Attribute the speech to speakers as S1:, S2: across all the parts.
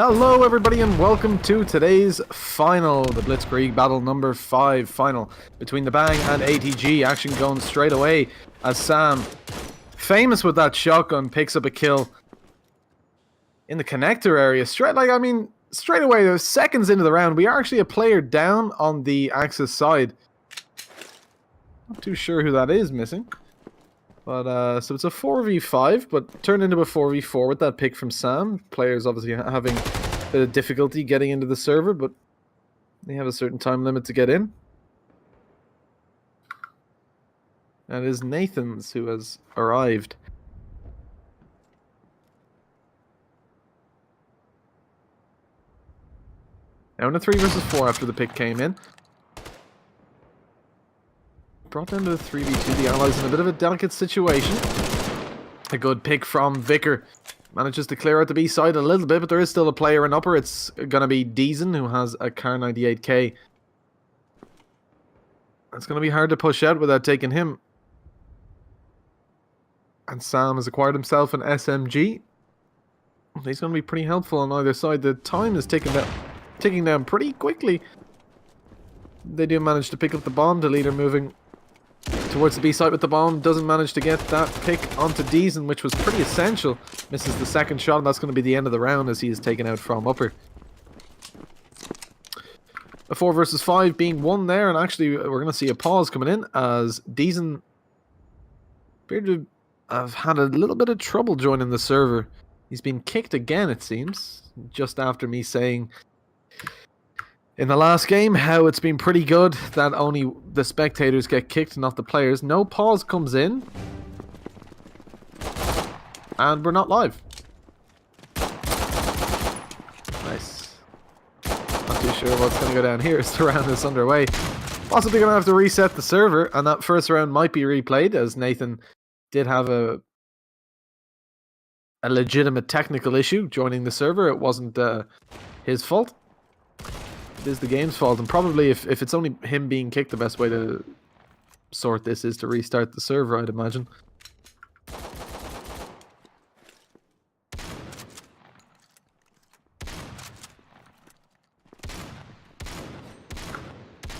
S1: Hello everybody and welcome to today's final, the Blitzkrieg battle number 5 final between the Bang and ATG. Action going straight away as Sam, famous with that shotgun, picks up a kill in the connector area. Straight away, there's seconds into the round. We are actually a player down on the Axis side. Not too sure who that is missing. But, so it's a 4v5, but turned into a 4v4 with that pick from Sam. Players obviously having a bit of difficulty getting into the server, but they have a certain time limit to get in. And it is Nathan's who has arrived. Now in a 3 versus 4 after the pick came in. Brought down to the 3v2, the Allies in a bit of a delicate situation. A good pick from Vicar. Manages to clear out the B side a little bit, but there is still a player in upper. It's going to be Deason, who has a Car 98k. It's going to be hard to push out without taking him. And Sam has acquired himself an SMG. He's going to be pretty helpful on either side. The time is ticking down pretty quickly. They do manage to pick up the bomb. The leader moving towards the B site with the bomb. Doesn't manage to get that pick onto Deason, which was pretty essential. Misses the second shot, and that's going to be the end of the round as he is taken out from upper. A 4 versus 5 being won there, and actually we're going to see a pause coming in as Deason appeared to have had a little bit of trouble joining the server. He's been kicked again, it seems, just after me saying in the last game how it's been pretty good that only the spectators get kicked, not the players. No pause comes in. And we're not live. Nice. Not too sure what's going to go down here as the round is underway. Possibly going to have to reset the server, and that first round might be replayed, as Nathan did have a legitimate technical issue joining the server. It wasn't his fault. It is the game's fault, and probably if it's only him being kicked, the best way to sort this is to restart the server, I'd imagine.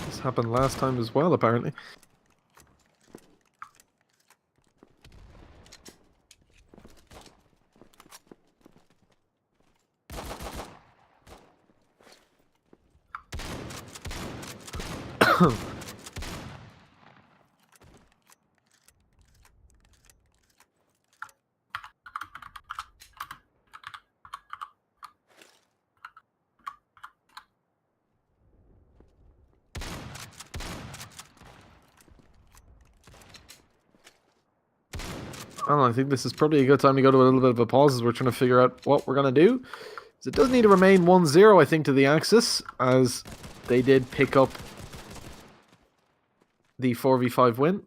S1: This happened last time as well, apparently. I think this is probably a good time to go to a little bit of a pause as we're trying to figure out what we're going to do. So it does need to remain 1-0, I think, to the Axis, as they did pick up the 4v5 win.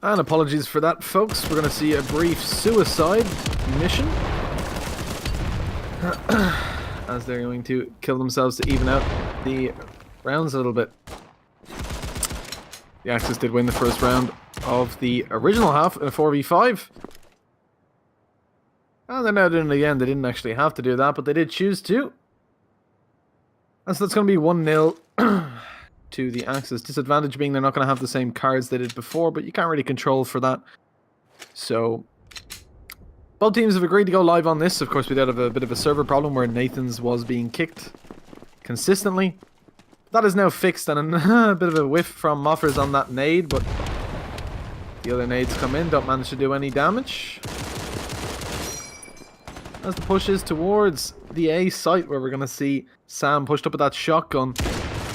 S1: And apologies for that, folks. We're going to see a brief suicide mission. As they're going to kill themselves to even out the rounds a little bit. The Axis did win the first round of the original half in a 4v5. And they're now doing it again. They didn't actually have to do that, but they did choose to. And so that's going to be 1-0 to the Axis. Disadvantage being they're not going to have the same cards they did before, but you can't really control for that. So both teams have agreed to go live on this. Of course, we did have a bit of a server problem where Nathan's was being kicked consistently. That is now fixed, and a bit of a whiff from Moffers on that nade, but the other nades come in, don't manage to do any damage. As the push is towards the A site, where we're going to see Sam pushed up with that shotgun.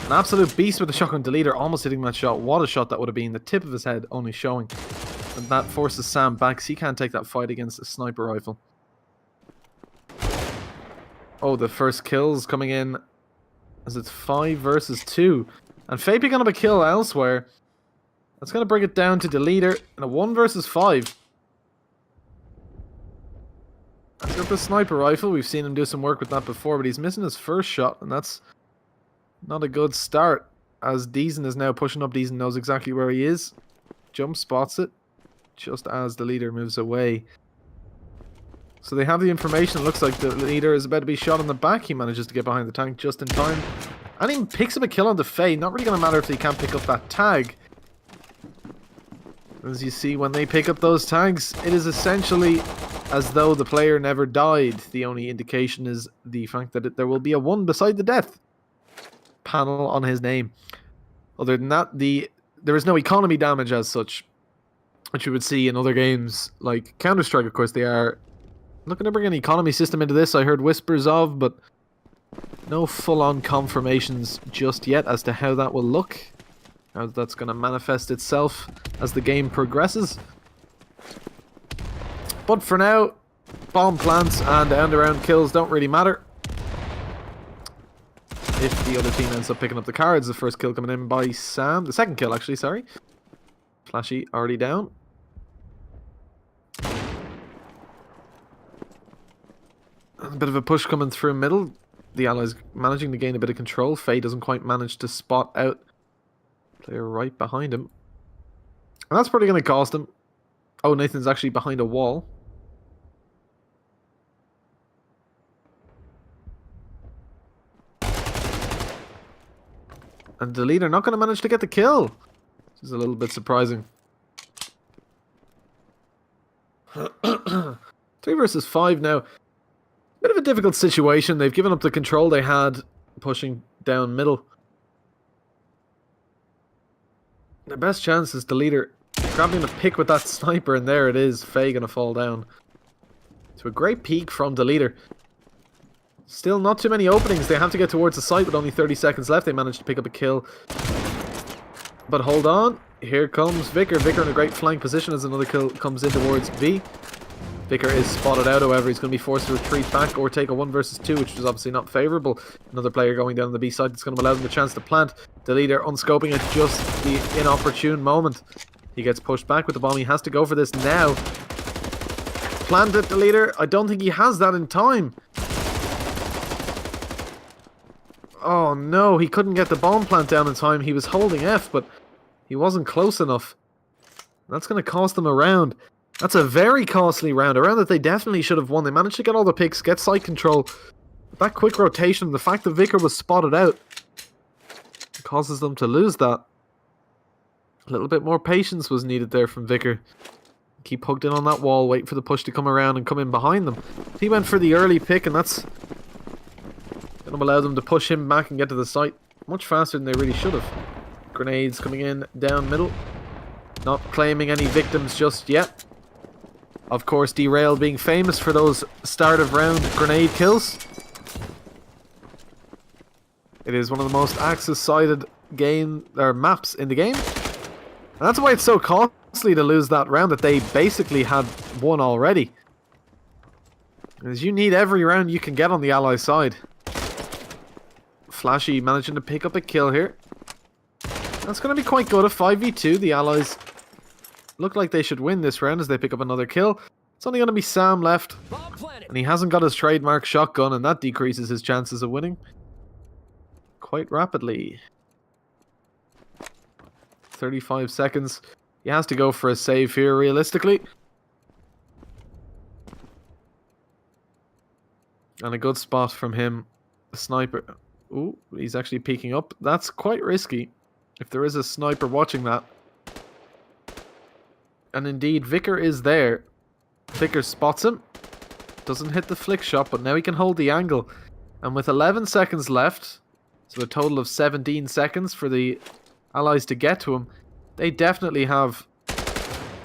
S1: An absolute beast with the shotgun. Deleter almost hitting that shot. What a shot that would have been. The tip of his head only showing. And that forces Sam back, because he can't take that fight against a sniper rifle. Oh, the first kill's coming in as it's 5 versus 2. And Faye picking up a kill elsewhere. That's going to bring it down to Deleter in a 1 versus 5. He's got the sniper rifle. We've seen him do some work with that before, but he's missing his first shot, and that's not a good start. As Deason is now pushing up, Deason knows exactly where he is. Jump spots it, just as the leader moves away. So they have the information. It looks like the leader is about to be shot in the back. He manages to get behind the tank just in time. And he picks up a kill on the Faye. Not really going to matter if they can't pick up that tag. As you see, when they pick up those tags, it is essentially as though the player never died. The only indication is the fact that there will be a 1 beside the death panel on his name. Other than that, there is no economy damage as such, which you would see in other games like Counter-Strike. Of course, they are looking to bring an economy system into this. I heard whispers of, but no full-on confirmations just yet as to how that will look, how that's going to manifest itself as the game progresses. But for now, bomb plants and end-around kills don't really matter. If the other team ends up picking up the cards, the first kill coming in by Sam. The second kill, actually, sorry. Flashy already down. A bit of a push coming through middle. The Allies managing to gain a bit of control. Faye doesn't quite manage to spot out player right behind him. And that's probably going to cost him. Oh, Nathan's actually behind a wall. And the leader not going to manage to get the kill. This is a little bit surprising. 3 versus 5 now. Bit of a difficult situation. They've given up the control they had pushing down middle. Their best chance is the leader grabbing the pick with that sniper, and there it is. Faye going to fall down. To a great peek from the leader. Still not too many openings. They have to get towards the site with only 30 seconds left. They managed to pick up a kill. But hold on. Here comes Vicar. Vicar in a great flank position as another kill comes in towards B. Vicar is spotted out, however. He's going to be forced to retreat back or take a 1 versus 2, which was obviously not favourable. Another player going down the B side that's going to allow them the chance to plant. The leader unscoping at just the inopportune moment. He gets pushed back with the bomb. He has to go for this now. Plant it, the leader. I don't think he has that in time. Oh no, he couldn't get the bomb plant down in time. He was holding F, but he wasn't close enough. That's going to cost them a round. That's a very costly round. A round that they definitely should have won. They managed to get all the picks, get site control. That quick rotation, the fact that Vicar was spotted out, causes them to lose that. A little bit more patience was needed there from Vicar. Keep hugged in on that wall, wait for the push to come around and come in behind them. He went for the early pick, and that's going to allow them to push him back and get to the site much faster than they really should have. Grenades coming in down middle. Not claiming any victims just yet. Of course, Derailed being famous for those start of round grenade kills. It is one of the most Axis-sided maps in the game. And that's why it's so costly to lose that round that they basically had won already. Because you need every round you can get on the ally side. Flashy managing to pick up a kill here. That's going to be quite good. A 5v2. The Allies look like they should win this round as they pick up another kill. It's only going to be Sam left. And he hasn't got his trademark shotgun, and that decreases his chances of winning quite rapidly. 35 seconds. He has to go for a save here, realistically. And a good spot from him. The sniper. Ooh, he's actually peeking up. That's quite risky if there is a sniper watching that. And indeed, Vicar is there. Vicar spots him. Doesn't hit the flick shot, but now he can hold the angle. And with 11 seconds left, so a total of 17 seconds for the allies to get to him, they definitely have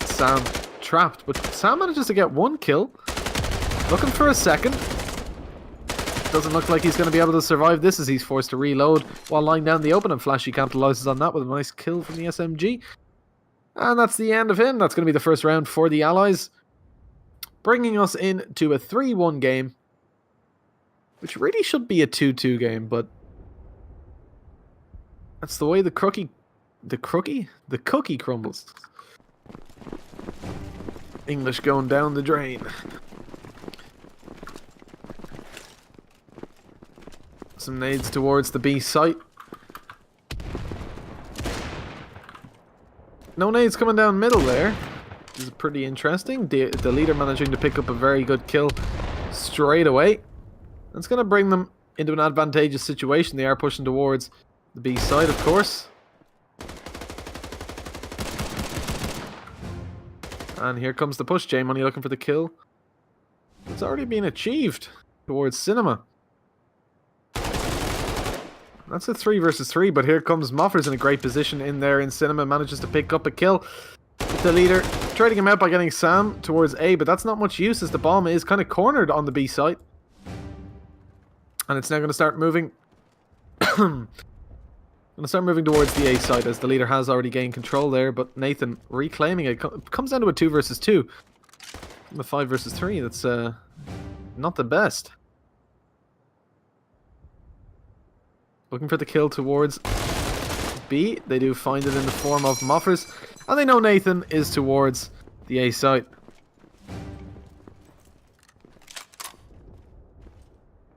S1: Sam trapped. But Sam manages to get one kill. Looking for a second. Doesn't look like he's going to be able to survive this as he's forced to reload while lying down the open, and Flashy capitalizes on that with a nice kill from the SMG. And that's the end of him. That's going to be the first round for the allies, bringing us into a 3-1 game, which really should be a 2-2 game, but that's the way the cookie crumbles. English going down the drain. Some nades towards the B site. No nades coming down middle there. This is pretty interesting. The leader managing to pick up a very good kill straight away. That's going to bring them into an advantageous situation. They are pushing towards the B side, of course. And here comes the push. J-Money looking for the kill. It's already been achieved towards Cinema. That's a 3 versus 3, but here comes Moffers in a great position in there in Cinema. Manages to pick up a kill. The leader trading him out by getting Sam towards A, but that's not much use as the bomb is kind of cornered on the B site. And it's now going to start moving. Going to start moving towards the A side as the leader has already gained control there, but Nathan reclaiming it. Comes down to a 2 versus 2. A 5 versus 3. That's not the best. Looking for the kill towards B. They do find it in the form of Moffers. And they know Nathan is towards the A site.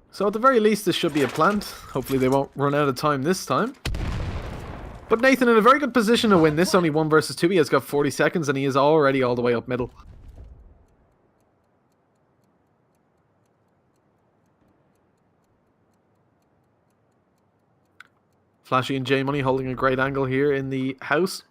S1: So at the very least, this should be a plant. Hopefully they won't run out of time this time. But Nathan in a very good position to win this. Only 1 versus 2. He has got 40 seconds and he is already all the way up middle. Flashy and J-Money holding a great angle here in the house.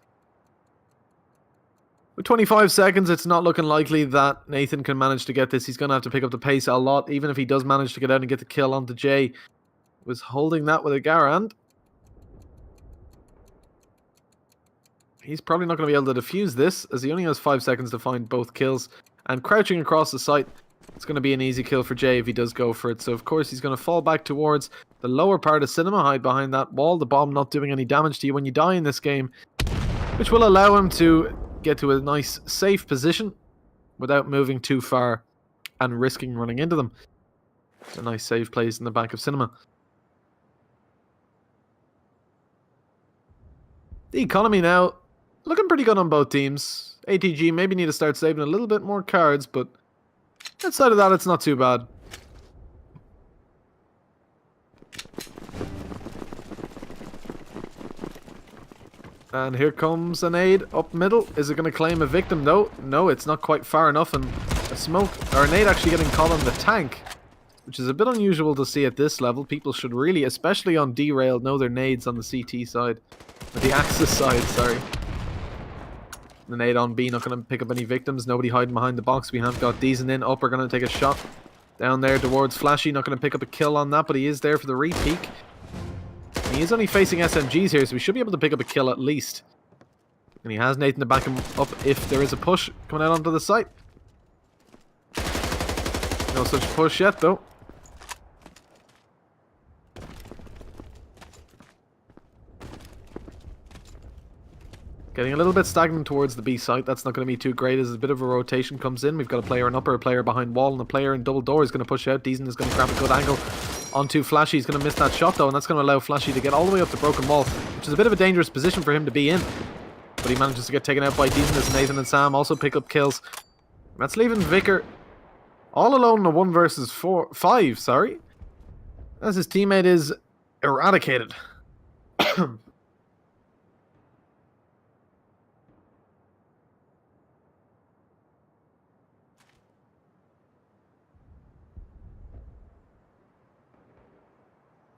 S1: With 25 seconds, it's not looking likely that Nathan can manage to get this. He's going to have to pick up the pace a lot, even if he does manage to get out and get the kill onto J. Was holding that with a Garand. He's probably not going to be able to defuse this, as he only has 5 seconds to find both kills. And crouching across the site, it's going to be an easy kill for Jay if he does go for it. So, of course, he's going to fall back towards the lower part of Cinema, hide behind that wall. The bomb not doing any damage to you when you die in this game, which will allow him to get to a nice, safe position without moving too far and risking running into them. A nice save plays in the back of Cinema. The economy now looking pretty good on both teams. ATG maybe need to start saving a little bit more cards, but outside of that, it's not too bad. And here comes an aid up middle. Is it going to claim a victim though? No, it's not quite far enough, and a smoke or an aid actually getting caught on the tank, which is a bit unusual to see at this level. People should really, especially on Derailed, know their nades on the CT side. Or the Axis side, sorry. The nade on B, not going to pick up any victims. Nobody hiding behind the box. We have got Deezen in. Up, we're going to take a shot down there towards Flashy. Not going to pick up a kill on that, but he is there for the re-peek. He is only facing SMGs here, so we should be able to pick up a kill at least. And he has Nathan to back him up if there is a push coming out onto the site. No such push yet, though. Getting a little bit stagnant towards the B site. That's not going to be too great as a bit of a rotation comes in. We've got a player in upper, a player behind wall, and a player in double door is going to push out. Deezen is going to grab a good angle onto Flashy. He's going to miss that shot though, and that's going to allow Flashy to get all the way up the broken wall, which is a bit of a dangerous position for him to be in. but he manages to get taken out by Deason as Nathan and Sam also pick up kills. That's leaving Vicar all alone in a 1 versus 5, sorry, as his teammate is eradicated.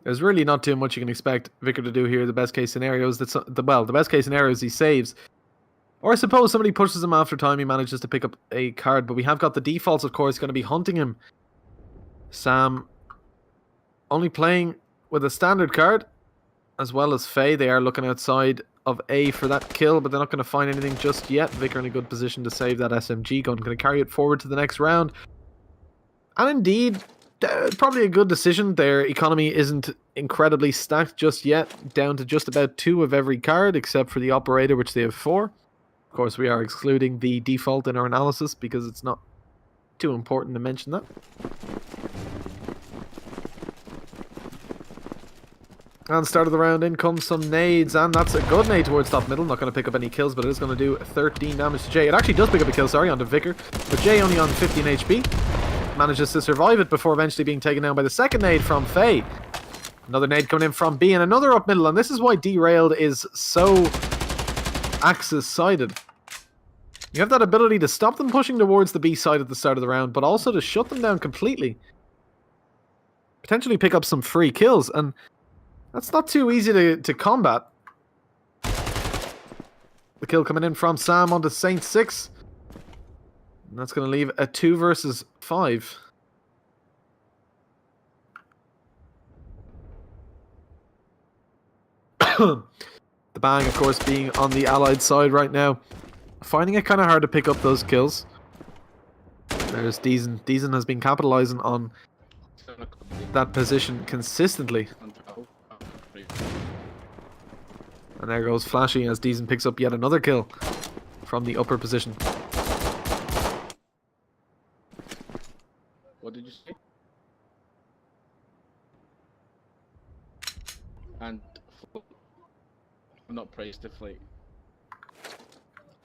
S1: There's really not too much you can expect Vicar to do here. The best case scenario is that, the best case scenario is he saves. Or I suppose somebody pushes him after time, he manages to pick up a card. But we have got the defaults, of course, going to be hunting him. Sam only playing with a standard card, as well as Faye. They are looking outside of A for that kill, but they're not going to find anything just yet. Vicar in a good position to save that SMG gun. Going to carry it forward to the next round. And indeed, probably a good decision. Their economy isn't incredibly stacked just yet, down to just about 2 of every card, except for the operator, which they have 4. Of course, we are excluding the default in our analysis because it's not too important to mention that. And start of the round, in comes some nades, and that's a good nade towards top middle. Not going to pick up any kills, but it is going to do 13 damage to Jay. It actually does pick up a kill, sorry, onto Vicar, but Jay only on 15 HP. Manages to survive it before eventually being taken down by the second nade from Faye. Another nade coming in from B, and another up middle, and this is why Derailed is so axis-sided. You have that ability to stop them pushing towards the B side at the start of the round, but also to shut them down completely. Potentially pick up some free kills, and that's not too easy to combat. The kill coming in from Sam onto Saint 6. And that's going to leave a 2 versus 5. The Bang, of course, being on the allied side right now. Finding it kind of hard to pick up those kills. There's Deason. Deason has been capitalizing on that position consistently. And there goes Flashy as Deason picks up yet another kill from the upper position.
S2: What did you say? And I'm not praised the flight.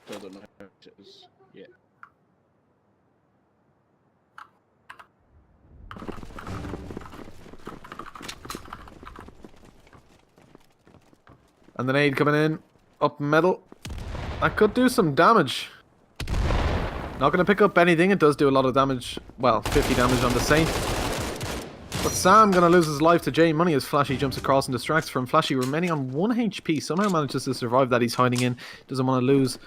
S2: Still don't know how it is yet.
S1: And the nade coming in up middle. That could do some damage. Not going to pick up anything. It does do a lot of damage. Well, 50 damage on the Saint. But Sam going to lose his life to J Money as Flashy jumps across and distracts from Flashy, remaining on 1 HP. Somehow manages to survive that. He's hiding in. Doesn't want to lose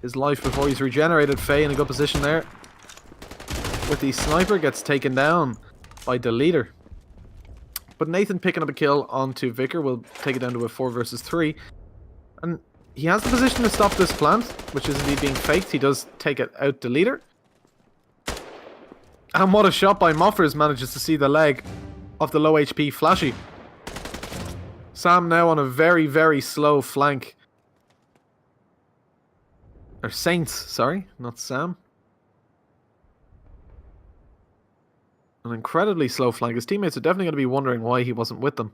S1: his life before he's regenerated. Faye in a good position there. With the sniper, gets taken down by the leader. But Nathan picking up a kill onto Vicar will take it down to a 4 versus 3. And he has the position to stop this plant, which is indeed being faked. He does take it out to leader. And what a shot by Moffers, manages to see the leg of the low HP Flashy. Sam now on a very, very slow flank. Or Saints, sorry, not Sam. An incredibly slow flank. His teammates are definitely going to be wondering why he wasn't with them.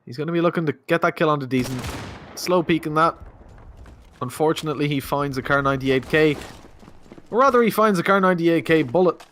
S1: He's going to be looking to get that kill onto Deason. Slow peeking that. Unfortunately, he finds a Kar 98K. Or rather, he finds a Kar 98K bullet.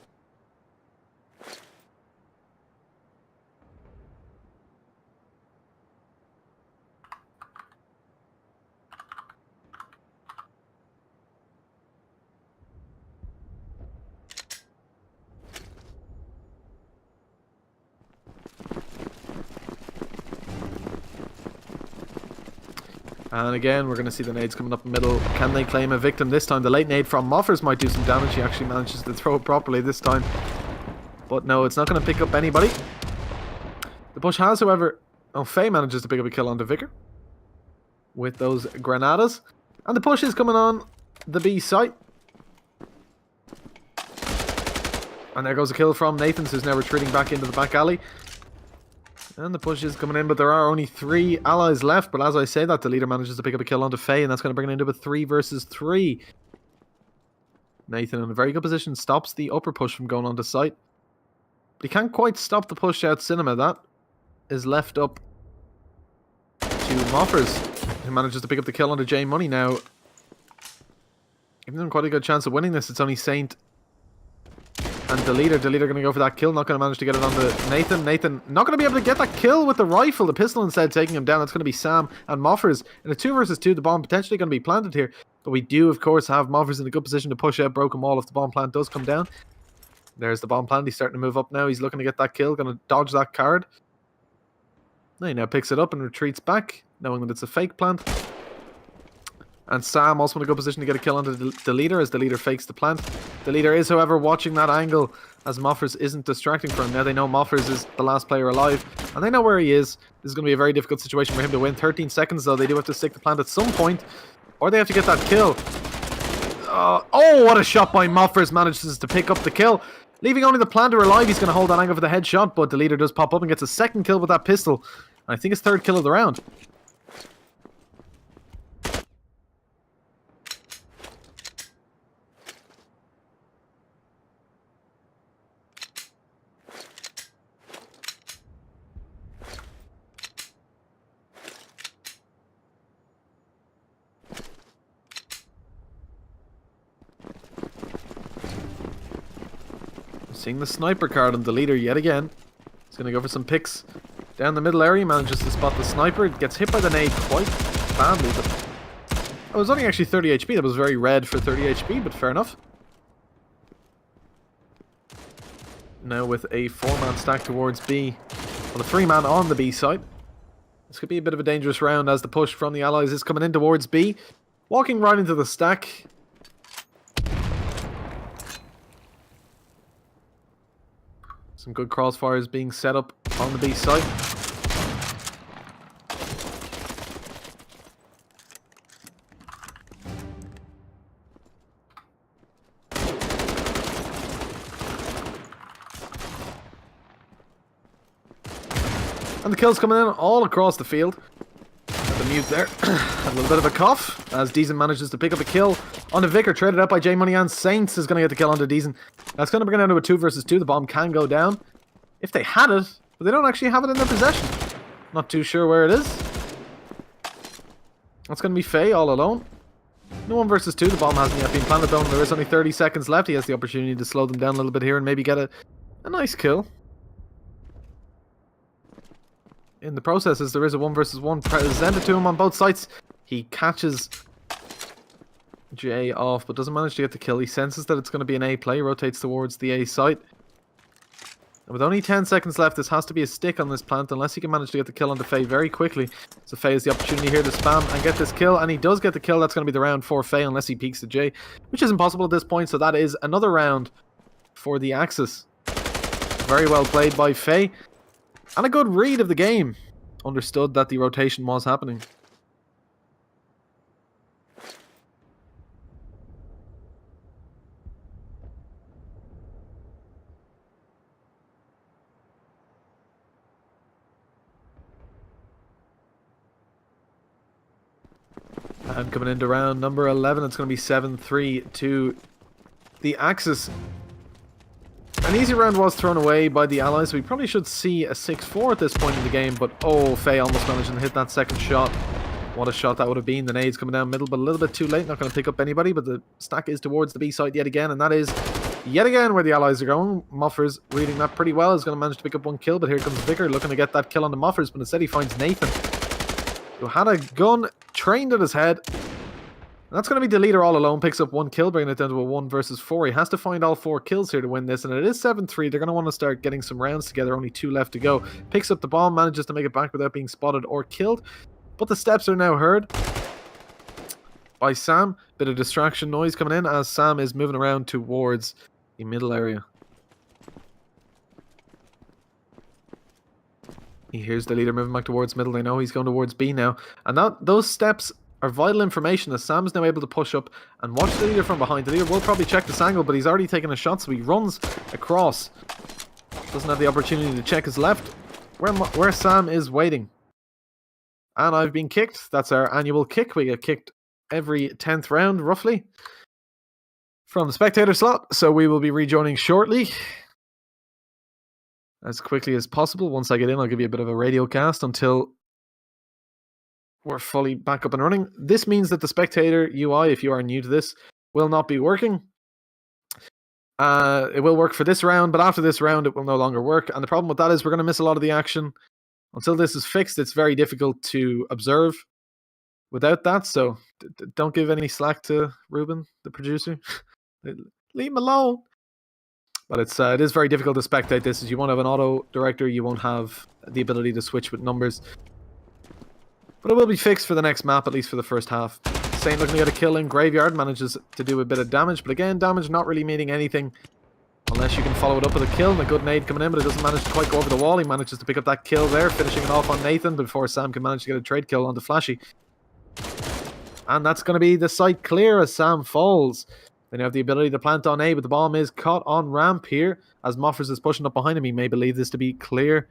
S1: And again, we're going to see the nades coming up in the middle. Can they claim a victim this time? The late nade from Moffers might do some damage. He actually manages to throw it properly this time. But no, it's not going to pick up anybody. The push has, however... Oh, Faye manages to pick up a kill onto Vicar with those granadas. And the push is coming on the B site. And there goes a kill from Nathan, who's now retreating back into the back alley. And the push is coming in, but there are only 3 allies left. But as I say that, the leader manages to pick up a kill onto Faye, and that's going to bring it into a 3 versus 3. Nathan in a very good position stops the upper push from going onto site. But he can't quite stop the push out cinema. That is left up to Moffers. He manages to pick up the kill onto J Money now. Giving them quite a good chance of winning this. It's only Saint and Deleter. Deleter going to go for that kill. Not going to manage to get it onto Nathan. Nathan not going to be able to get that kill with the rifle. The pistol instead taking him down. That's going to be Sam and Moffers. In a 2 versus 2, the bomb potentially going to be planted here. But we do, of course, have Moffers in a good position to push out Broken Wall if the bomb plant does come down. There's the bomb plant. He's starting to move up now. He's looking to get that kill. Going to dodge that card. He now picks it up and retreats back, knowing that it's a fake plant. And Sam also in a good position to get a kill onto the leader as the leader fakes the plant. The leader is, however, watching that angle as Moffers isn't distracting for him. Now they know Moffers is the last player alive, and they know where he is. This is going to be a very difficult situation for him to win. 13 seconds, though. They do have to stick the plant at some point, or they have to get that kill. Oh, what a shot by Moffers. Manages to pick up the kill. Leaving only the planter alive. He's going to hold that angle for the headshot, but the leader does pop up and gets a second kill with that pistol. And I think his 3rd kill of the round. Seeing the sniper card on the leader yet again. He's going to go for some picks down the middle area. Manages to spot the sniper. Gets hit by the nade quite badly. But it was only actually 30 HP. That was very red for 30 HP, but fair enough. Now with a 4-man stack towards B. Well, a 3-man on the B side. This could be a bit of a dangerous round as the push from the allies is coming in towards B. Walking right into the stack. Some good crossfires being set up on the B side. And the kills coming in all across the field. At the mute there. A little bit of a cough as Deezen manages to pick up a kill onto Vicar, traded out by J Money, and Saints is going to get the kill onto Deezen. That's going to bring it down to a 2 versus 2. The bomb can go down if they had it, but they don't actually have it in their possession. Not too sure where it is. That's going to be Faye all alone. No 1 versus 2. The bomb hasn't yet been planted though, and there is only 30 seconds left. He has the opportunity to slow them down a little bit here and maybe get a nice kill. In the process, as there is a 1 versus 1 presented to him on both sides. He catches J off, but doesn't manage to get the kill. He senses that it's going to be an A play, rotates towards the A site. And with only 10 seconds left, this has to be a stick on this plant, unless he can manage to get the kill onto Faye very quickly. So Faye has the opportunity here to spam and get this kill, and he does get the kill. That's going to be the round for Faye, unless he peeks the J, which is impossible at this point. So that is another round for the Axis. Very well played by Faye. And a good read of the game. Understood that the rotation was happening. And coming into round number 11, it's going to be 7-3 to the Axis. An easy round was thrown away by the allies. We probably should see a 6-4 at this point in the game, but oh, Faye almost managed to hit that second shot. What a shot that would have been. The nade's coming down middle, but a little bit too late. Not going to pick up anybody, but the stack is towards the B side yet again, and that is yet again where the allies are going. Moffers reading that pretty well. Is going to manage to pick up 1 kill, but here comes Vicar looking to get that kill on the Moffers, but instead he finds Nathan, who had a gun trained at his head. And that's going to be the leader all alone. Picks up 1 kill, bringing it down to a 1 versus 4. He has to find all 4 kills here to win this, and it is 7-3. They're going to want to start getting some rounds together. Only 2 left to go. Picks up the bomb, manages to make it back without being spotted or killed. But the steps are now heard by Sam. Bit of distraction noise coming in as Sam is moving around towards the middle area. He hears the leader moving back towards middle. They know he's going towards B now. And those steps are vital information as Sam is now able to push up and watch the leader from behind. The leader will probably check this angle, but he's already taken a shot, so he runs across. Doesn't have the opportunity to check his left, where Sam is waiting. And I've been kicked. That's our annual kick. We get kicked every 10th round, roughly, from the spectator slot. So we will be rejoining shortly, as quickly as possible. Once I get in, I'll give you a bit of a radio cast until we're fully back up and running. This means that the spectator UI, if you are new to this, will not be working. It will work for this round, but after this round, it will no longer work. And the problem with that is we're going to miss a lot of the action. Until this is fixed, it's very difficult to observe without that. So don't give any slack to Ruben, the producer. Leave him alone. But it is very difficult to spectate this, as you won't have an auto director, you won't have the ability to switch with numbers. But it will be fixed for the next map, at least for the first half. Saint looking to get a kill in Graveyard, manages to do a bit of damage, but again, damage not really meaning anything unless you can follow it up with a kill and a good nade coming in, but it doesn't manage to quite go over the wall. He manages to pick up that kill there, finishing it off on Nathan before Sam can manage to get a trade kill onto Flashy. And that's going to be the site clear as Sam falls. They now have the ability to plant on A, but the bomb is caught on ramp here as Moffers is pushing up behind him. He may believe this to be clear.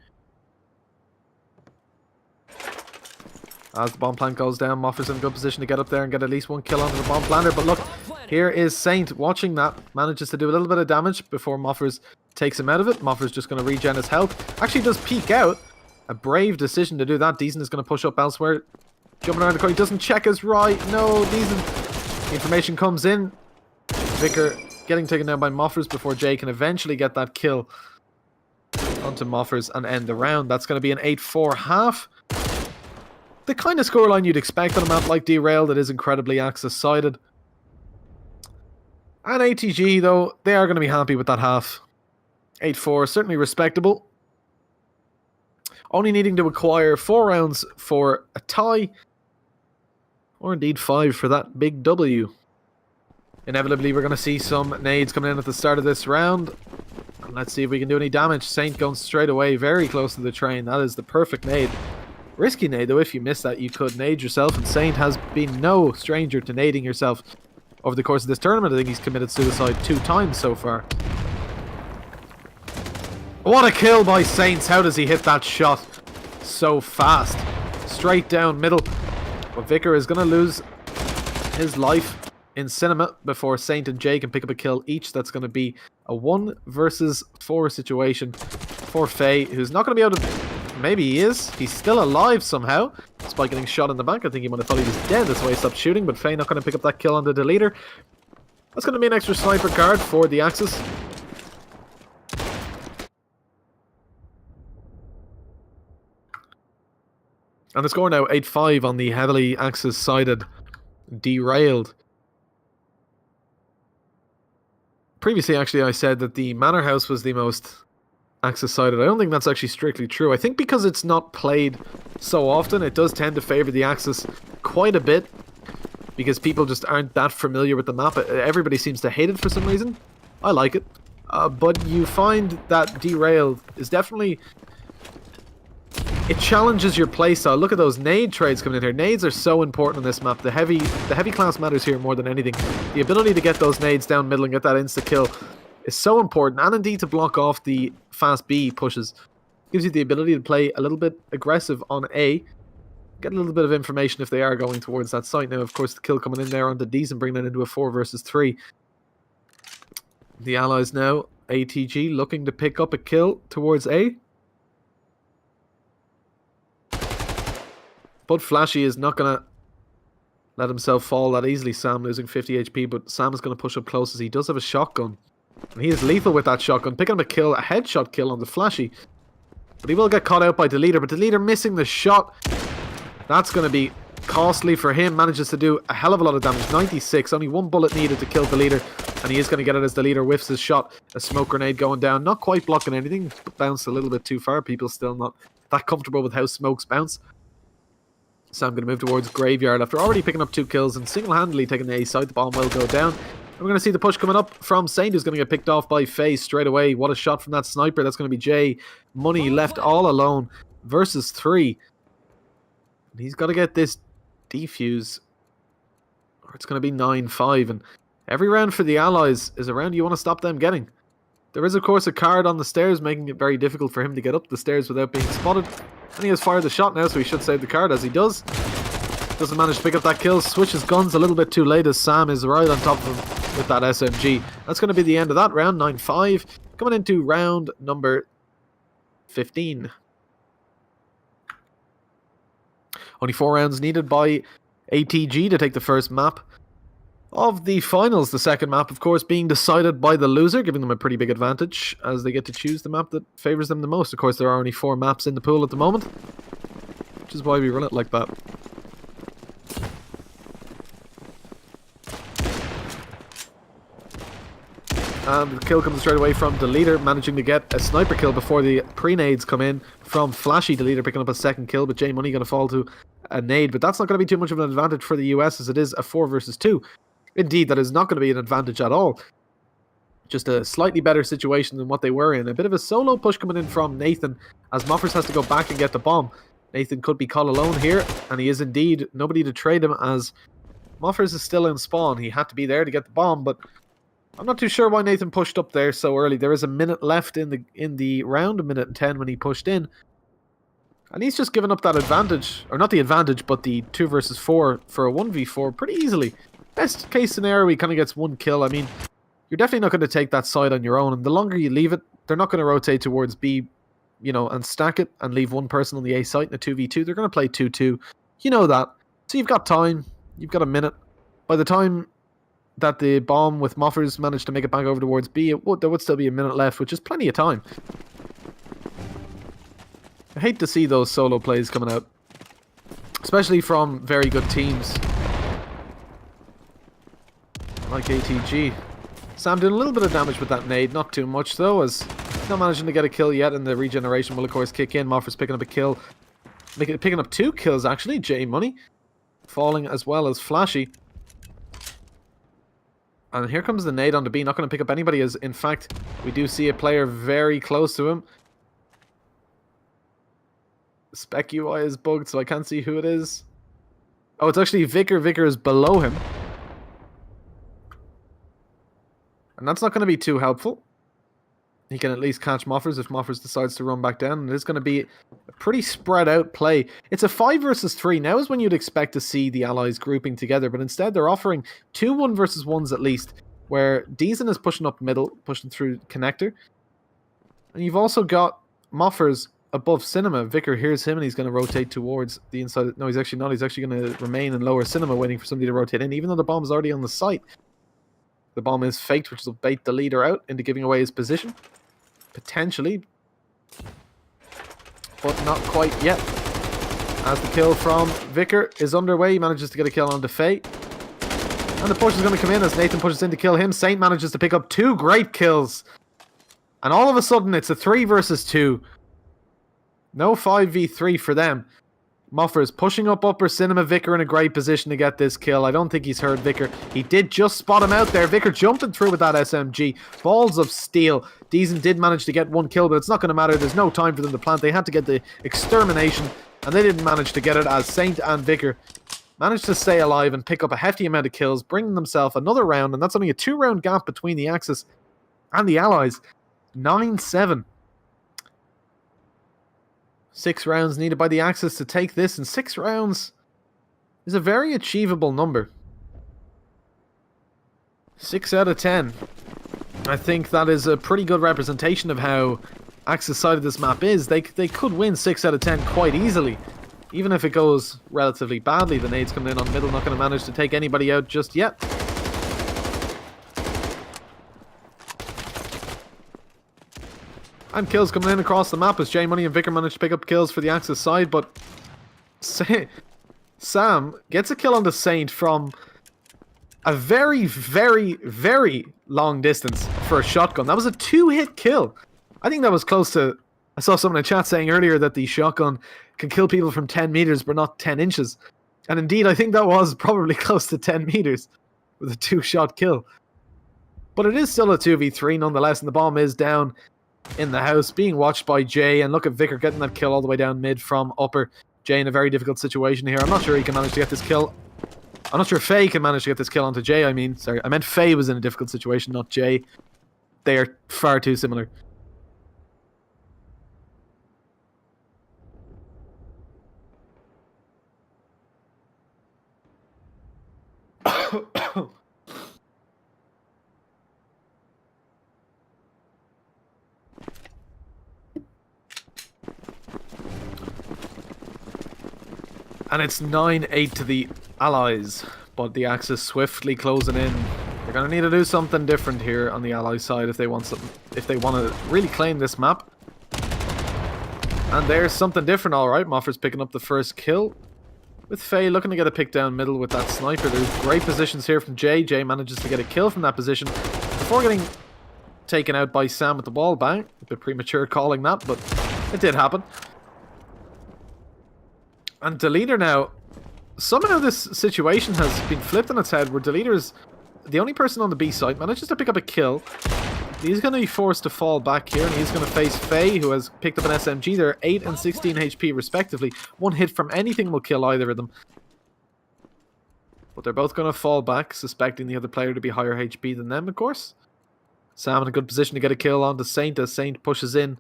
S1: As the bomb plant goes down, Moffers in a good position to get up there and get at least one kill onto the bomb planter. But look, here is Saint watching that. Manages to do a little bit of damage before Moffers takes him out of it. Moffers just going to regen his health. Actually does peek out. A brave decision to do that. Deason is going to push up elsewhere. Jumping around the corner. He doesn't check his right. No, Deason. The information comes in. Vicar getting taken down by Moffers before Jay can eventually get that kill onto Moffers and end the round. That's going to be an 8-4 half. The kind of scoreline you'd expect on a map like Derailed that is incredibly Axis-sided. And ATG, though, they are going to be happy with that half. 8-4, certainly respectable. Only needing to acquire 4 rounds for a tie. Or indeed 5 for that big W. Inevitably, we're going to see some nades coming in at the start of this round. And let's see if we can do any damage. Saint going straight away, very close to the train. That is the perfect nade. Risky nade, though. If you miss that, you could nade yourself. And Saint has been no stranger to nading yourself over the course of this tournament. I think he's committed suicide 2 times so far. What a kill by Saints. How does he hit that shot so fast? Straight down middle. But Vicar is going to lose his life in cinema before Saint and Jay can pick up a kill each. That's going to be a 1 versus 4 situation for Faye, who's not going to be able to... Maybe he is. He's still alive somehow, despite getting shot in the back. I think he might have thought he was dead. That's why he stopped shooting, but Faye not going to pick up that kill on the deleter. That's going to be an extra sniper card for the Axis. And the score now 8-5 on the heavily Axis-sided Derailed. Previously, actually, I said that the Manor House was the most Axis-sided. I don't think that's actually strictly true. I think because it's not played so often, it does tend to favour the Axis quite a bit. Because people just aren't that familiar with the map. Everybody seems to hate it for some reason. I like it. But you find that Derailed is definitely... It challenges your playstyle. Look at those nade trades coming in here. Nades are so important on this map. The heavy class matters here more than anything. The ability to get those nades down middle and get that insta-kill is so important. And indeed to block off the fast B pushes. Gives you the ability to play a little bit aggressive on A. Get a little bit of information if they are going towards that site. Now, of course, the kill coming in there on the D's and bringing it into a 4 versus 3. The Allies now, ATG, looking to pick up a kill towards A. But Flashy is not going to let himself fall that easily. Sam losing 50 HP, but Sam is going to push up close as he does have a shotgun. And he is lethal with that shotgun. Picking up a kill, a headshot kill on the Flashy. But he will get caught out by Deleter, but Deleter missing the shot. That's going to be costly for him. Manages to do a hell of a lot of damage. 96, only 1 bullet needed to kill Deleter. And he is going to get it as Deleter whiffs his shot. A smoke grenade going down. Not quite blocking anything. Bounced a little bit too far. People still not that comfortable with how smokes bounce. So I'm going to move towards Graveyard after already picking up 2 kills and single-handedly taking the A side. The bomb will go down. And we're going to see the push coming up from Saint, who's going to get picked off by Faye straight away. What a shot from that sniper. That's going to be Jay. Money left all alone versus 3. And he's got to get this defuse, or it's going to be 9-5. And every round for the Allies is a round you want to stop them getting. There is, of course, a card on the stairs, making it very difficult for him to get up the stairs without being spotted. And he has fired the shot now, so he should save the card, as he does. Doesn't manage to pick up that kill. Switches guns a little bit too late as Sam is right on top of him with that SMG. That's going to be the end of that round, 9-5. Coming into round number 15. Only 4 rounds needed by ATG to take the first map of the finals. The second map, of course, being decided by the loser, giving them a pretty big advantage as they get to choose the map that favours them the most. Of course, there are only 4 maps in the pool at the moment, which is why we run it like that. And the kill comes straight away from Deleter, managing to get a sniper kill before the pre-nades come in from Flashy. Deleter picking up a second kill, but J Money going to fall to a nade. But that's not going to be too much of an advantage for the US, as it is a 4 versus 2. Indeed, that is not going to be an advantage at all. Just a slightly better situation than what they were in. A bit of a solo push coming in from Nathan, as Moffers has to go back and get the bomb. Nathan could be caught alone here, and he is indeed. Nobody to trade him, as Moffers is still in spawn. He had to be there to get the bomb, but I'm not too sure why Nathan pushed up there so early. There is a minute left in the round, 1:10 when he pushed in. And he's just given up that advantage, or not the advantage, but the 2 versus 4 for a 1v4 pretty easily. Best case scenario, he kind of gets 1 kill. I mean, you're definitely not going to take that side on your own, and the longer you leave it, they're not going to rotate towards B, you know, and stack it and leave one person on the A site in a 2v2. They're going to play 2-2. You know that. So you've got time. You've got a minute. By the time that the bomb with Moffers managed to make it back over towards B, there would still be a minute left, which is plenty of time. I hate to see those solo plays coming out, especially from very good teams like ATG. Sam doing a little bit of damage with that nade, not too much though, as not managing to get a kill yet, and the regeneration will of course kick in. Moffers picking up a kill, picking up 2 kills actually. J Money falling as well as Flashy. And here comes the nade on the B, not going to pick up anybody, as in fact we do see a player very close to him. Spec UI is bugged, so I can't see who it is. Oh, it's actually Vicar. Vicar is below him. And that's not going to be too helpful. He can at least catch Moffers if Moffers decides to run back down. And it's going to be a pretty spread out play. It's a 5 versus 3. Now is when you'd expect to see the allies grouping together. But instead they're offering 2 1 versus 1s at least, where Deezen is pushing up middle, pushing through connector. And you've also got Moffers above Cinema. Vicar hears him and he's going to rotate towards the inside. No, he's actually not. He's actually going to remain in lower Cinema, waiting for somebody to rotate in, even though the bomb is already on the site. The bomb is faked, which will bait the leader out into giving away his position. Potentially. But not quite yet. As the kill from Vicar is underway, he manages to get a kill on Faye. And the push is going to come in as Nathan pushes in to kill him. Saint manages to pick up 2 great kills. And all of a sudden, it's a 3 versus 2. No 5v3 for them. Moffers pushing up upper Cinema. Vicar in a great position to get this kill. I don't think he's heard Vicar. He did just spot him out there. Vicar jumping through with that SMG. Balls of steel. Deezen did manage to get 1 kill, but it's not going to matter. There's no time for them to plant. They had to get the extermination, and they didn't manage to get it, as Saint and Vicar managed to stay alive and pick up a hefty amount of kills, bringing themselves another round, and that's only a 2-round gap between the Axis and the Allies. 9-7. 6 rounds needed by the Axis to take this, and 6 rounds is a very achievable number. 6 out of 10. I think that is a pretty good representation of how Axis side of this map is. They could win 6 out of 10 quite easily. Even if it goes relatively badly, the nades coming in on middle, not going to manage to take anybody out just yet. And kills coming in across the map as J Money and Vicar manage to pick up kills for the Axis side, but Sam gets a kill on the Saint from a very, very, very long distance for a shotgun. That was a 2-hit kill. I think that was close to... I saw someone in chat saying earlier that the shotgun can kill people from 10 meters but not 10 inches. And indeed, I think that was probably close to 10 meters with a 2-shot kill. But it is still a 2v3 nonetheless, and the bomb is down in the house, being watched by Jay. And look at Vicar getting that kill all the way down mid from upper. Jay in a very difficult situation here. I'm not sure he can manage to get this kill. I'm not sure Faye can manage to get this kill onto Jay. I mean, sorry, I meant Faye was in a difficult situation, not Jay. They are far too similar. And it's 9-8 to the Allies. But the Axis swiftly closing in. They're going to need to do something different here on the Allies side if they want something, if they want to really claim this map. And there's something different, alright. Moffer's picking up the first kill. With Faye looking to get a pick down middle with that sniper. There's great positions here from Jay. Jay manages to get a kill from that position before getting taken out by Sam with the wall bang. A bit premature calling that, but it did happen. And Deleter now, somehow this situation has been flipped on its head where Deleter is the only person on the B site, manages to pick up a kill. He's going to be forced to fall back here, and he's going to face Faye, who has picked up an SMG. They're 8 and 16 HP respectively. One hit from anything will kill either of them. But they're both going to fall back, suspecting the other player to be higher HP than them, of course. Sam in a good position to get a kill onto Saint as Saint pushes in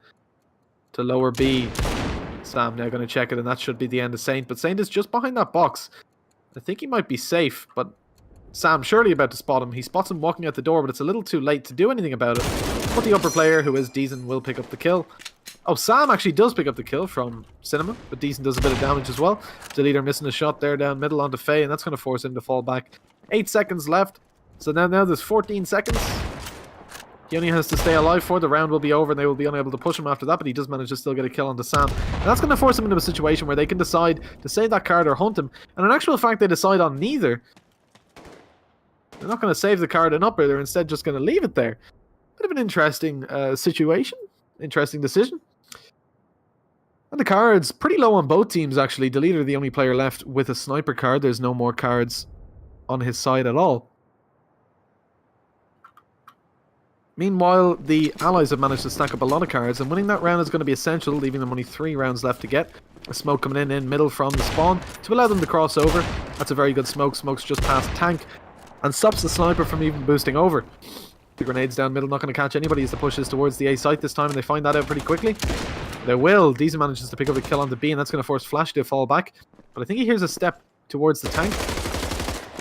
S1: to lower B. Sam now going to check it, and that should be the end of Saint. But Saint is just behind that box. I think he might be safe, but Sam surely about to spot him. He spots him walking out the door, but it's a little too late to do anything about it. But the upper player, who is Deezen, will pick up the kill. Oh, Sam actually does pick up the kill from Cinema, but Deezen does a bit of damage as well. Deleter missing a shot there down middle onto Faye, and that's going to force him to fall back. 8 seconds left. So now there's 14 seconds. He only has to stay alive for the round will be over, and they will be unable to push him after that, but he does manage to still get a kill onto Sam. And that's going to force him into a situation where they can decide to save that card or hunt him. And in actual fact, they decide on neither. They're not going to save the card and upper, they're instead just going to leave it there. Bit of an interesting situation. Interesting decision. And the cards, pretty low on both teams actually. Deleter, the only player left with a sniper card. There's no more cards on his side at all. Meanwhile, the Allies have managed to stack up a lot of cards, and winning that round is going to be essential, leaving them only 3 rounds left to get. A smoke coming in middle from the spawn to allow them to cross over. That's a very good smoke. Smoke's just past tank and stops the sniper from even boosting over. The grenades down middle, not going to catch anybody as the push is towards the A site this time, and they find that out pretty quickly. They will. Deezen manages to pick up a kill on the B, and that's going to force Flash to fall back. But I think he hears a step towards the tank.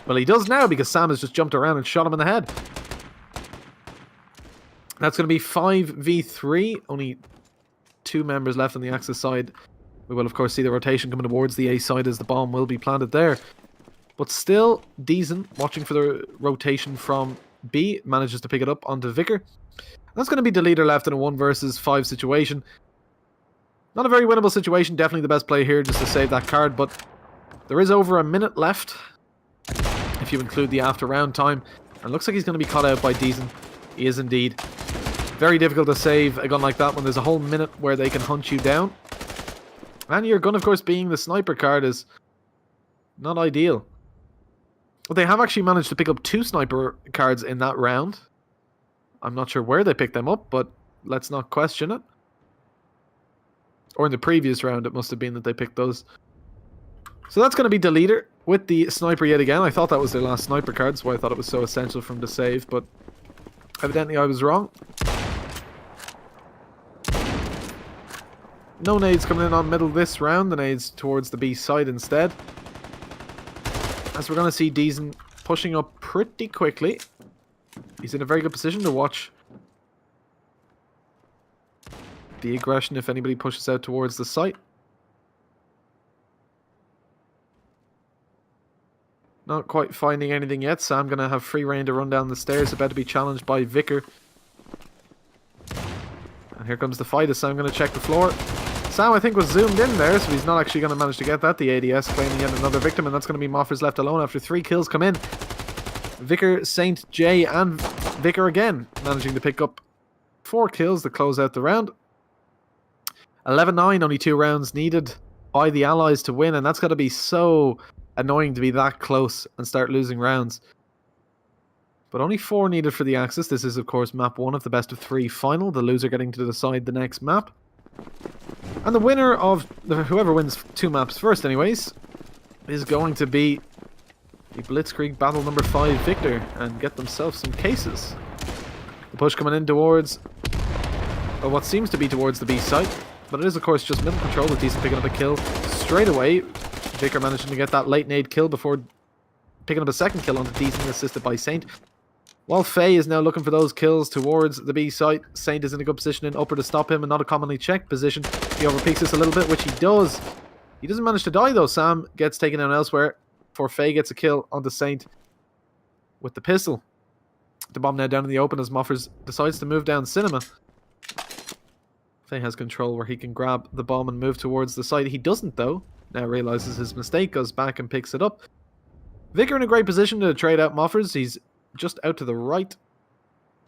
S1: Well, he does now because Sam has just jumped around and shot him in the head. That's going to be 5v3. Only 2 members left on the Axis side. We will, of course, see the rotation coming towards the A side as the bomb will be planted there. But still, Deezen, watching for the rotation from B, manages to pick it up onto Vicar. That's going to be Deleter left in a 1 versus 5 situation. Not a very winnable situation. Definitely the best play here just to save that card. But there is over a minute left, if you include the after round time. And it looks like he's going to be caught out by Deezen. He is indeed. Very difficult to save a gun like that when there's a whole minute where they can hunt you down. And your gun, of course, being the sniper card is not ideal. But they have actually managed to pick up 2 sniper cards in that round. I'm not sure where they picked them up, but let's not question it. Or in the previous round, it must have been that they picked those. So that's going to be Deleter with the sniper yet again. I thought that was their last sniper card, that's why I thought it was so essential for him to save, but evidently I was wrong. No nades coming in on middle this round. The nades towards the B side instead. As we're going to see Deezen pushing up pretty quickly. He's in a very good position to watch the aggression if anybody pushes out towards the site. Not quite finding anything yet. Sam going to have free reign to run down the stairs. About to be challenged by Vicar. And here comes the fight as Sam going to check the floor. Sam, I think, was zoomed in there, so he's not actually going to manage to get that. The ADS claiming yet another victim, and that's going to be Moffer's left alone after 3 kills come in. Vicar, Saint, Jay, and Vicar again managing to pick up 4 kills to close out the round. 11-9, only 2 rounds needed by the Allies to win, and that's got to be so annoying to be that close and start losing rounds. But only 4 needed for the Axis. This is, of course, map 1 of the best of 3 final. The loser getting to decide the next map. And the winner of whoever wins 2 maps first, anyways, is going to be the Blitzkrieg Battle number 5 victor and get themselves some cases. The push coming in towards what seems to be towards the B site, but it is, of course, just middle control with Deezen picking up a kill straight away. Vicar managing to get that late nade kill before picking up a second kill onto Deezen, assisted by Saint. While Faye is now looking for those kills towards the B site, Saint is in a good position in upper to stop him, and not a commonly checked position. He overpeaks this a little bit, which he does. He doesn't manage to die though. Sam gets taken down elsewhere before Faye gets a kill onto Saint with the pistol. The bomb now down in the open as Moffers decides to move down Cinema. Faye has control where he can grab the bomb and move towards the site. He doesn't though. Now realizes his mistake, goes back and picks it up. Vicar in a great position to trade out Moffers. He's just out to the right,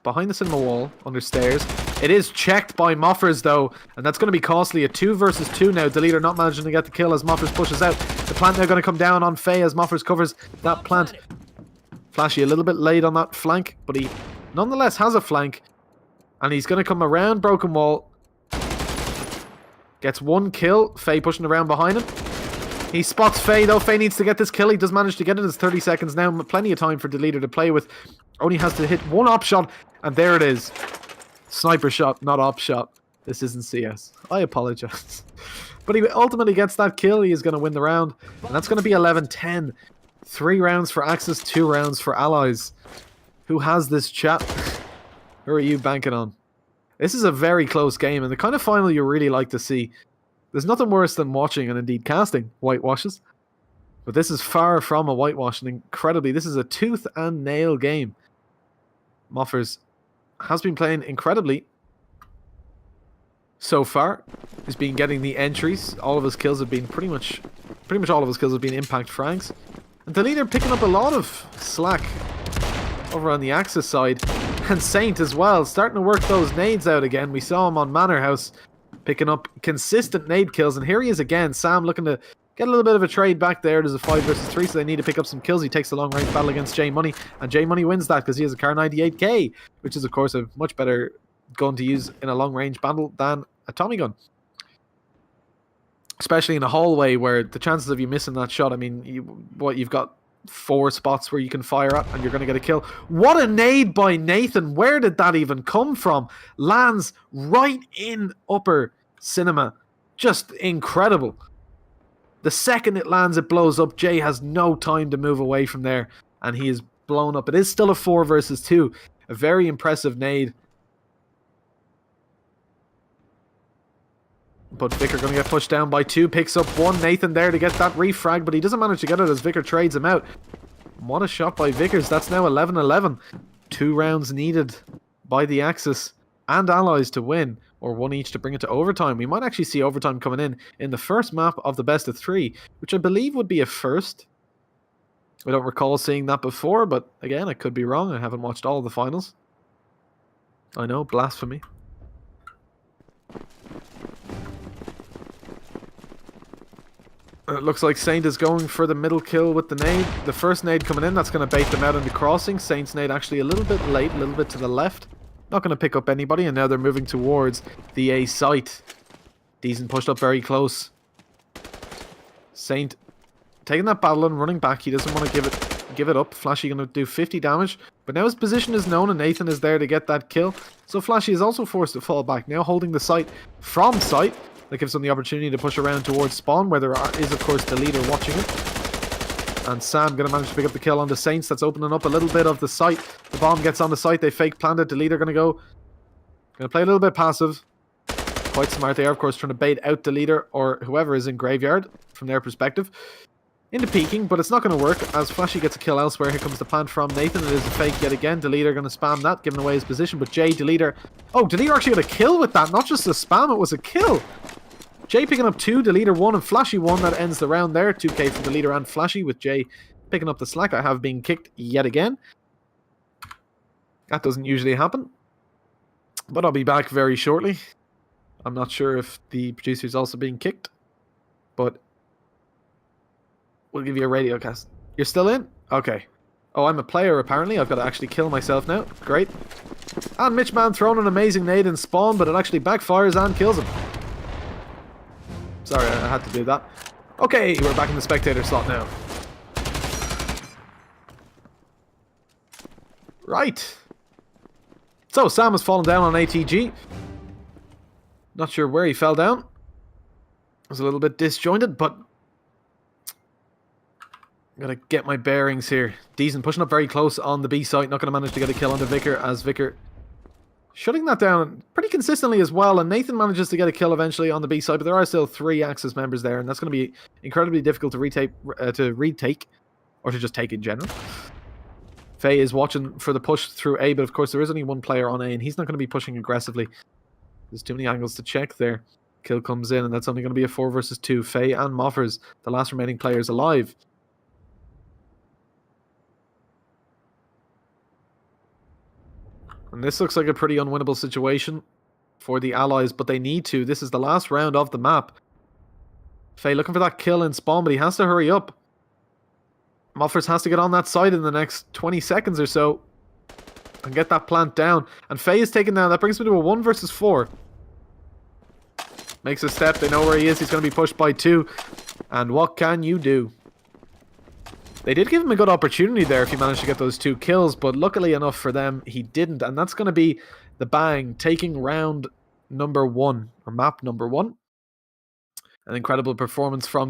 S1: behind the cinema wall, under stairs. It is checked by Moffers though, and that's going to be costly. A 2 versus 2 now. Deleter not managing to get the kill as Moffers pushes out. The plant now going to come down on Faye as Moffers covers that plant. Flashy a little bit late on that flank, but he nonetheless has a flank. And he's going to come around Broken Wall. Gets 1 kill. Faye pushing around behind him. He spots Faye though. Faye needs to get this kill. He does manage to get it. It's 30 seconds now. Plenty of time for Deleter to play with. Only has to hit 1 op shot. And there it is. Sniper shot, not op shot. This isn't CS. I apologize. But he ultimately gets that kill. He is going to win the round. And that's going to be 11-10. 3 rounds for Axis, 2 rounds for Allies. Who has this chat? Who are you banking on? This is a very close game, and the kind of final you really like to see. There's nothing worse than watching and indeed casting whitewashes. But this is far from a whitewash, and incredibly, this is a tooth and nail game. Moffers has been playing incredibly so far. He's been getting the entries. All of his kills have been pretty much all of his kills have been impact frags. And the leader picking up a lot of slack over on the Axis side. And Saint as well, starting to work those nades out again. We saw him on Manor House picking up consistent nade kills. And here he is again. Sam looking to get a little bit of a trade back there. There's a 5 versus 3, so they need to pick up some kills. He takes the long range battle against J Money. And J Money wins that because he has a Car 98K, which is of course a much better gun to use in a long range battle than a Tommy gun. Especially in a hallway where the chances of you missing that shot, I mean, you've got 4 spots where you can fire at and you're going to get a kill. What a nade by Nathan. Where did that even come from? Lands right in upper cinema. Just incredible. The second it lands, it blows up. Jay has no time to move away from there and he is blown up. It is still a 4 versus 2. A very impressive nade. But Vicar going to get pushed down by 2. Picks up 1. Nathan there to get that refrag, but he doesn't manage to get it as Vicar trades him out. What a shot by Vickers. That's now 11-11. 2 rounds needed by the Axis and Allies to win, or 1 each to bring it to overtime. We might actually see overtime coming in the first map of the best of 3, which I believe would be a first. I don't recall seeing that before, but again, I could be wrong. I haven't watched all of the finals. I know, blasphemy. It looks like Saint is going for the middle kill with the nade. The first nade coming in, that's going to bait them out in the crossing. Saint's nade actually a little bit late, a little bit to the left. Not going to pick up anybody, and now they're moving towards the A site. Deason pushed up very close. Saint taking that battle and running back. He doesn't want to give it up. Flashy going to do 50 damage, but now his position is known and Nathan is there to get that kill. So Flashy is also forced to fall back, now holding the site from site. That gives them the opportunity to push around towards spawn, where there is, of course, the leader watching it. And Sam going to manage to pick up the kill on the Saints. That's opening up a little bit of the site. The bomb gets on the site. They fake plant it. The leader going to play a little bit passive. Quite smart. They are, of course, trying to bait out the leader or whoever is in graveyard from their perspective into peeking, but it's not going to work as Flashy gets a kill elsewhere. Here comes the plant from Nathan. It is a fake yet again. Deleter going to spam that, giving away his position. But Jay, Deleter... Oh, Deleter actually got a kill with that. Not just a spam, it was a kill. Jay picking up 2, Deleter 1, and Flashy 1. That ends the round there. 2k from Deleter and Flashy, with Jay picking up the slack. I have been kicked yet again. That doesn't usually happen. But I'll be back very shortly. I'm not sure if the producer is also being kicked. But we'll give you a radio cast. You're still in? Okay. Oh, I'm a player apparently. I've got to actually kill myself now. Great. And Mitchman throwing an amazing nade in spawn, but it actually backfires and kills him. Sorry, I had to do that. Okay, we're back in the spectator slot now. Right. So, Sam has fallen down on ATG. Not sure where he fell down. It was a little bit disjointed, but I'm going to get my bearings here. Deason pushing up very close on the B site. Not going to manage to get a kill on the Vicar as Vicar shutting that down pretty consistently as well. And Nathan manages to get a kill eventually on the B side, but there are still 3 Axis members there, and that's going to be incredibly difficult to retake, or to just take in general. Faye is watching for the push through A, but of course there is only 1 player on A, and he's not going to be pushing aggressively. There's too many angles to check there. Kill comes in, and that's only going to be a 4 versus 2. Faye and Moffers, the last remaining players alive. And this looks like a pretty unwinnable situation for the Allies, but they need to. This is the last round of the map. Faye looking for that kill in spawn, but he has to hurry up. Moffers has to get on that side in the next 20 seconds or so and get that plant down. And Faye is taken down. That brings me to a 1 versus 4. Makes a step. They know where he is. He's going to be pushed by 2. And what can you do? They did give him a good opportunity there if he managed to get those 2 kills, but luckily enough for them, he didn't. And that's going to be the Bang taking round number 1, or map number 1. An incredible performance from